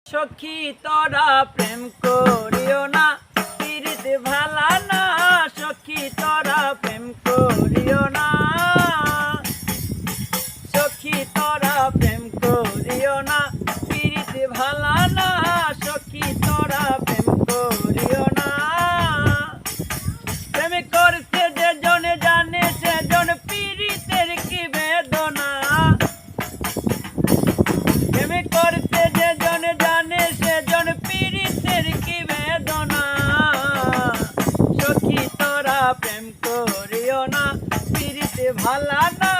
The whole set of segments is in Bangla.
সখী তোরা প্রেম করিও না, পীড়িত ভালা না। সখী তোরা প্রেম করিও না, সখী তোরা প্রেম করিও না, পীড়িত ভালা না। সখী তোরা প্রেম করিও না। প্রেম করতে যে জনে জানে সে জন পীড়িতের কি বেদনা। প্রেম করতে যে জন জানে সে জন পীড়িতের কি বেদনা। সখী তোরা প্রেম করিও না, পীড়িত ভালা না।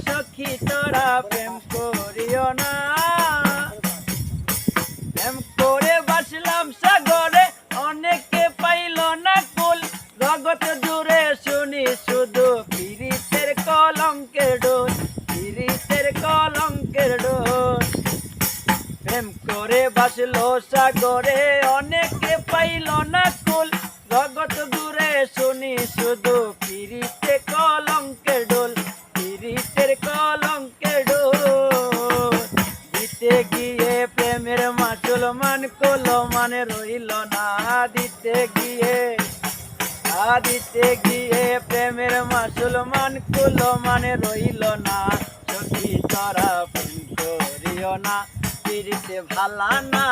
সখী তোরা প্রেম করিও না। প্রেম করে বাসলাম সাগরে, অনেকে পাইল না কুল। জগৎ জুড়ে শুনি শুধু পীড়িতের কলঙ্কের ডোল, পীড়িতের কলঙ্কের ডোল। প্রেম করে বাসলো সাগরে, অনেকে পাইল না কুল। জগৎ জুড়ে শুনি শুধু পীড়িতে কলঙ্কের ডোল, পীড়িতের কলঙ্কের ডোল। দিতে গিয়ে প্রেমের মাসুল মান কলো মানে রইল না। দিতে গিয়ে প্রেমের মাসুল মান কলো মানে রইল না। সখী তোরা প্রেম করিও না, পীড়িতে ভালা না।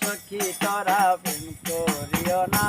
সখী তোরা প্রেম করিও না।